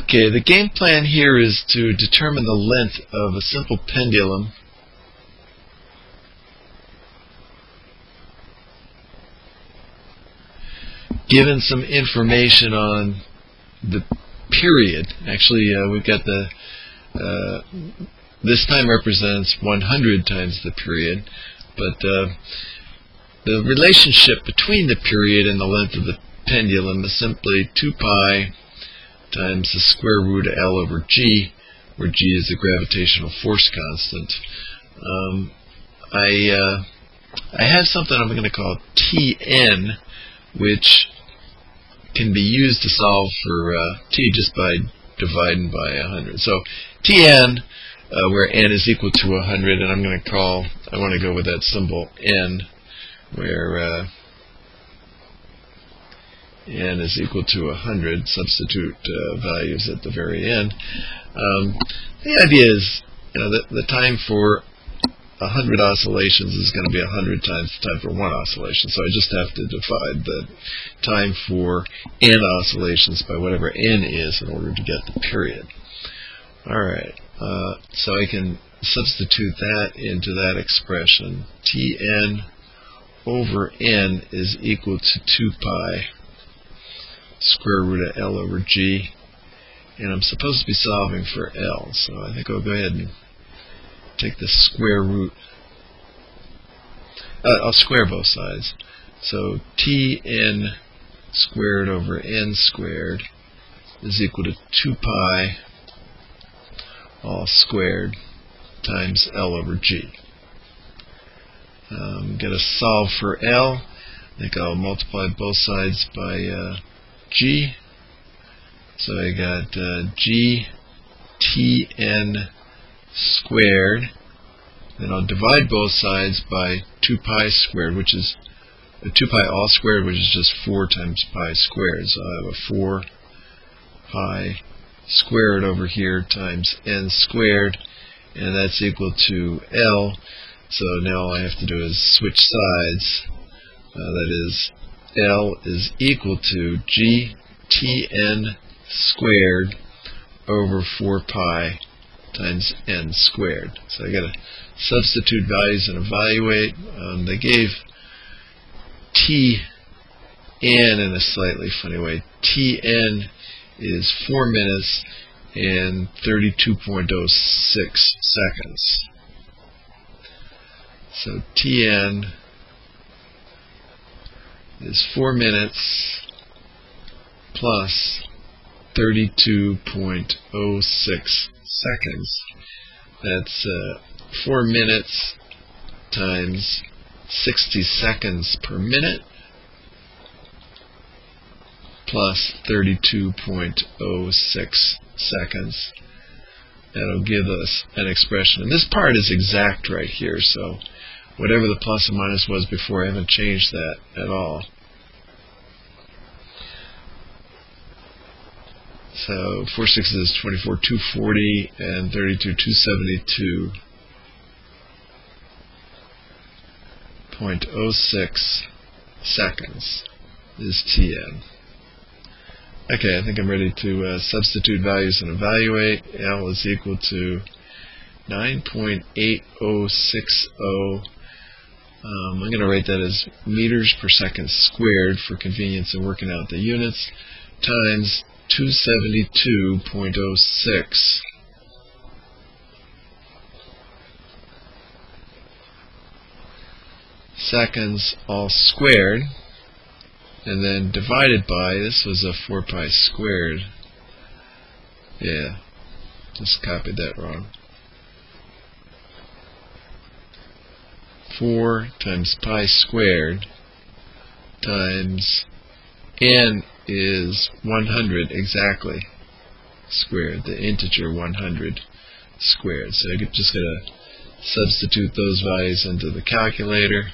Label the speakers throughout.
Speaker 1: Okay, the game plan here is to determine the length of a simple pendulum given some information on the period. Actually, we've got this time represents 100 times the period, but the relationship between the period and the length of the pendulum is simply 2 pi times the square root of L over G, where G is the gravitational force constant. I have something I'm going to call Tn, which can be used to solve for T just by dividing by 100. So Tn, where n is equal to 100, and I want to go with that symbol n, where n is equal to 100, substitute values at the very end. The idea is, the time for 100 oscillations is going to be 100 times the time for one oscillation. So I just have to divide the time for n oscillations by whatever n is in order to get the period. Alright, so I can substitute that into that expression. Tn over n is equal to 2 pi square root of L over G, and I'm supposed to be solving for L, so I think I'll go ahead and take the square root. I'll square both sides. So Tn squared over n squared is equal to 2 pi all squared times L over G. I'm going to solve for L. I think I'll multiply both sides by G. So I got G Tn squared. Then I'll divide both sides by 2 pi squared, which is 2 pi all squared, which is just 4 times pi squared. So I have a 4 pi squared over here times n squared, and that's equal to L. So now all I have to do is switch sides. That is, L is equal to G Tn squared over 4 pi times n squared. So I got to substitute values and evaluate. They gave Tn in a slightly funny way. Tn is 4 minutes and 32.06 seconds. So Tn is 4 minutes plus 32.06 seconds. That's 4 minutes times 60 seconds per minute plus 32.06 seconds. That'll give us an expression. And this part is exact right here, so whatever the plus and minus was before, I haven't changed that at all. So 4 6 is 24, 240, and 32, 272.06 seconds is Tn. Okay, I think I'm ready to substitute values and evaluate. L is equal to 9.8060. I'm going to write that as meters per second squared for convenience in working out the units, times 272.06. seconds all squared, and then divided by, this was a 4 pi squared. Yeah, just copied that wrong. 4 times pi squared times n is 100 exactly squared, the integer 100 squared. So I'm just going to substitute those values into the calculator.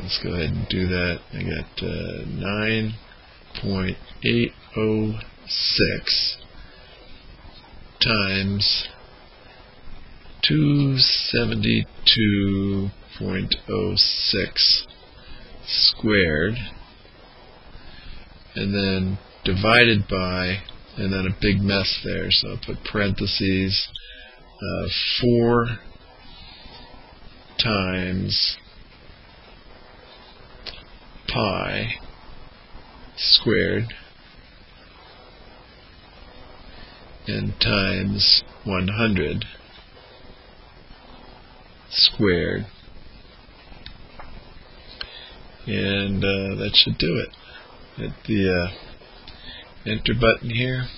Speaker 1: Let's go ahead and do that. I got 9.806 times 272.06 squared, and then divided by and then a big mess there. So I'll put parentheses, 4 times pi squared and times 100 squared, and that should do it. Hit the enter button here,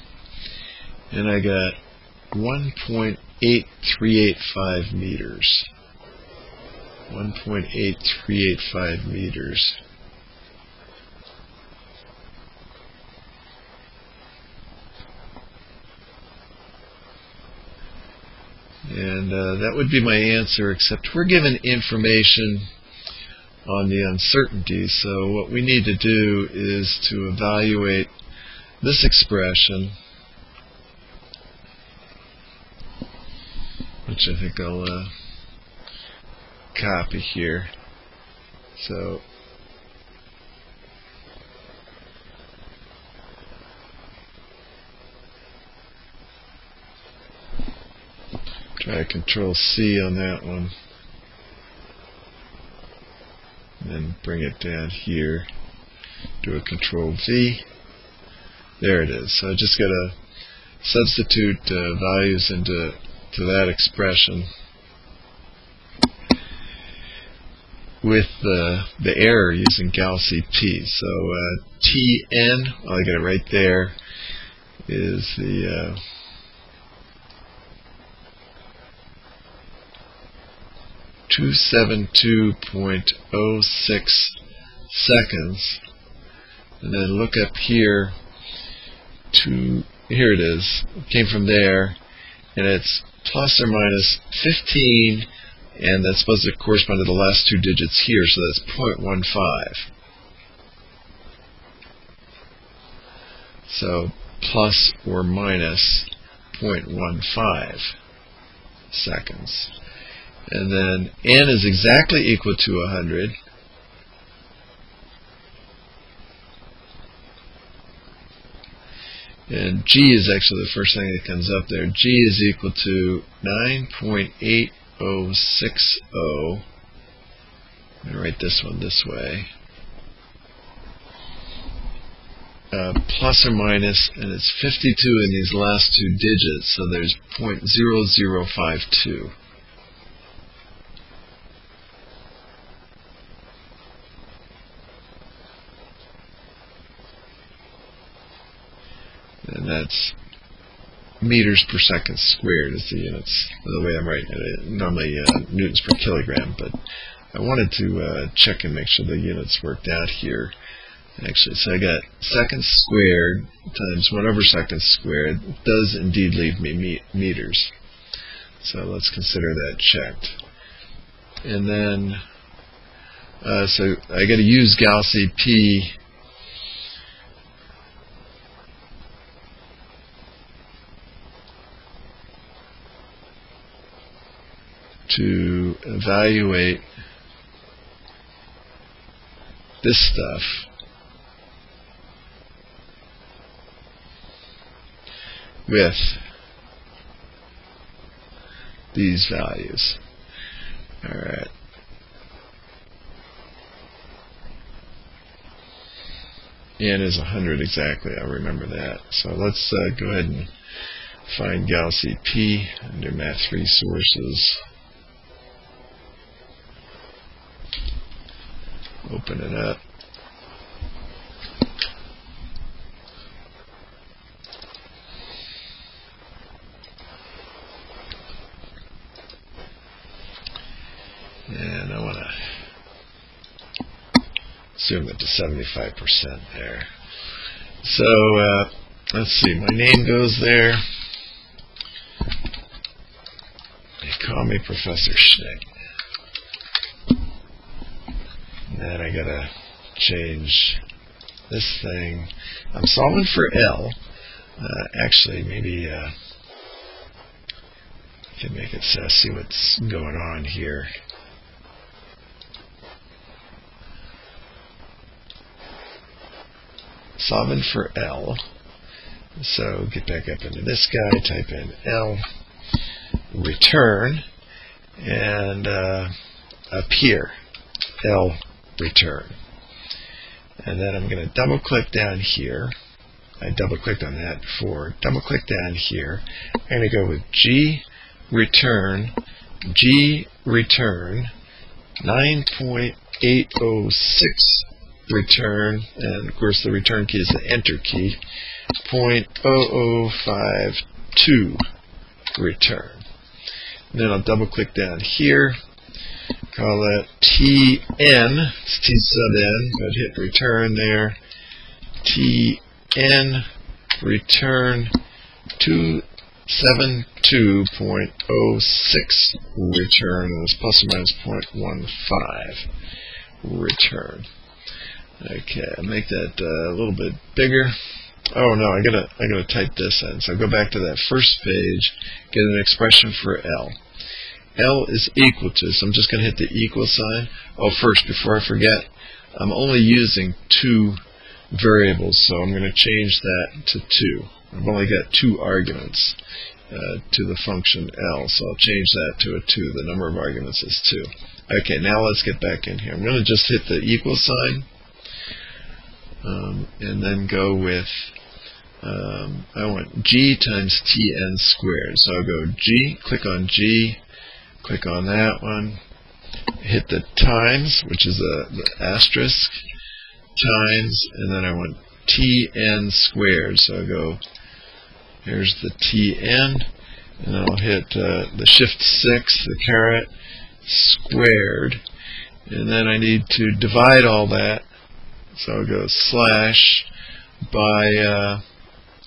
Speaker 1: and I got 1.8385 meters. 1.8385 meters. And that would be my answer, except we're given information on the uncertainty. So what we need to do is to evaluate this expression, which I think I'll copy here. So try Control C on that one, and then bring it down here. Do a Control V. There it is. So I just got to substitute values into that expression with the error using Gal-CP. So Tn, I got it right there, is the 272.06 seconds, and then look up here to, here it is, it came from there, and it's plus or minus 15, and that's supposed to correspond to the last 2 digits here, so that's 0.15. So plus or minus 0.15 seconds. And then n is exactly equal to 100. And g is actually the first thing that comes up there. G is equal to 9.8060. I'm going to write this one this way. Plus or minus, and it's 52 in these last 2 digits, so there's 0.0052. And that's meters per second squared is the units, the way I'm writing it. Normally newtons per kilogram, but I wanted to check and make sure the units worked out here. Actually, so I got seconds squared times 1 over seconds squared does indeed leave me meters. So let's consider that checked. And then, so I got to use Gal-CP to evaluate this stuff with these values. Alright. N is 100 exactly, I'll remember that. So let's go ahead and find Gal-CP under Math Resources. Open it up. And I want to zoom it to 75% there. So let's see, my name goes there. They call me Professor Schnick. And I gotta change this thing. I'm solving for L. Actually, maybe I can make it so see what's going on here. Solving for L, So get back up into this guy, type in L, return, and up here, L, return. And then I'm going to double click down here. I double clicked on that before. Double click down here. I'm going to go with G return 9.806 return, and of course the return key is the enter key, 0.0052 return. And then I'll double click down here, call that TN, it's T sub N, but hit return there, TN return 272.06 return, and it's plus or minus 0.15 return. Okay, I'll make that a little bit bigger. Oh no, I gotta type this in. So go back to that first page, get an expression for L. L is equal to, so I'm just going to hit the equal sign. Oh, first, before I forget, I'm only using 2 variables, so I'm going to change that to 2. I've only got 2 arguments to the function L, so I'll change that to a 2. The number of arguments is 2. Okay, now let's get back in here. I'm going to just hit the equal sign, and then go with, I want G times Tn squared. So I'll go G, click on G, click on that one, hit the times, which is the asterisk, times, and then I want Tn squared. So I'll go, here's the Tn, and then I'll hit the shift 6, the caret, squared, and then I need to divide all that. So I'll go slash by,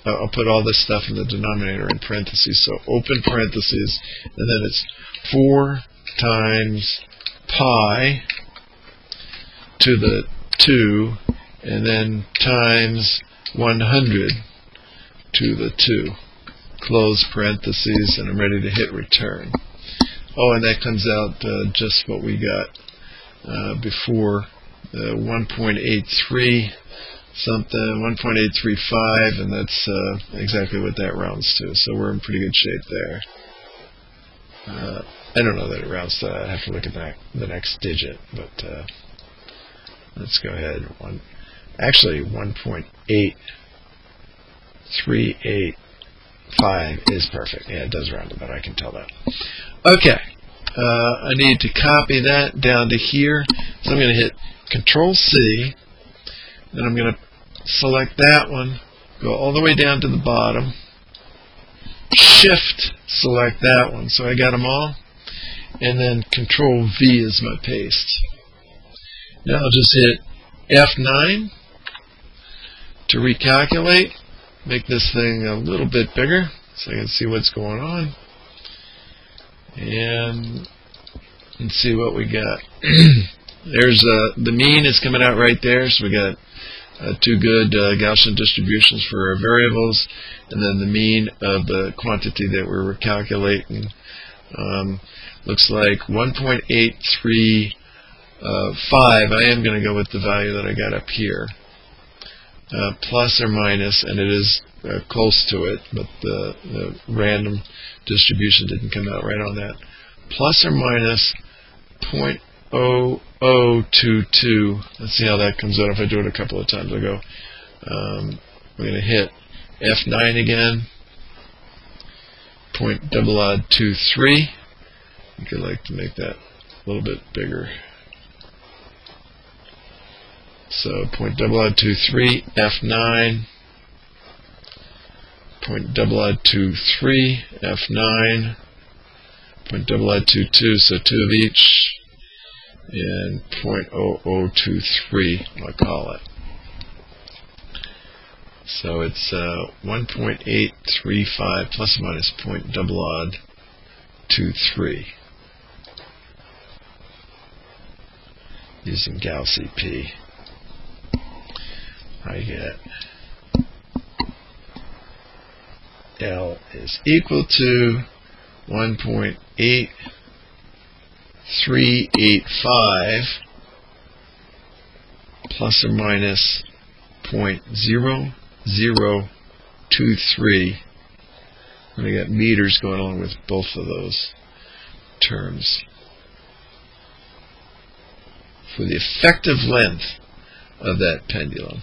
Speaker 1: I'll put all this stuff in the denominator in parentheses. So open parentheses, and then it's 4 times pi to the 2, and then times 100 to the 2. Close parentheses, and I'm ready to hit return. Oh, and that comes out just what we got before. 1.83 something, 1.835, and that's exactly what that rounds to. So we're in pretty good shape there. I don't know that it rounds to that. I have to look at the next digit, but let's go ahead. Actually, 1.8385 is perfect. Yeah, it does round to that. I can tell that. Okay. I need to copy that down to here. So I'm going to hit Control C, then I'm going to select that one, go all the way down to the bottom, Shift, select that one. So I got them all, and then Control V is my paste. Now I'll just hit F9 to recalculate, make this thing a little bit bigger so I can see what's going on, and see what we got. There's the mean is coming out right there, so we got 2 good Gaussian distributions for our variables, and then the mean of the quantity that we're calculating looks like 1.835. I am going to go with the value that I got up here, plus or minus, and it is close to it, but the random distribution didn't come out right on that. Plus or minus 0.0022. Let's see how that comes out if I do it a couple of times. I'll go, we're going to hit F9 again, 0.0023. I could like to make that a little bit bigger. So 0.0023, F9, 0.0023, F9, 0.0022, so 2 of each, and 0.0023, I'll call it. So it's 1.835 plus or minus 0.0023 using Gauss EP. I get L is equal to 1.8385 plus or minus 0.0023. 0.23. And I got meters going along with both of those terms. For the effective length of that pendulum.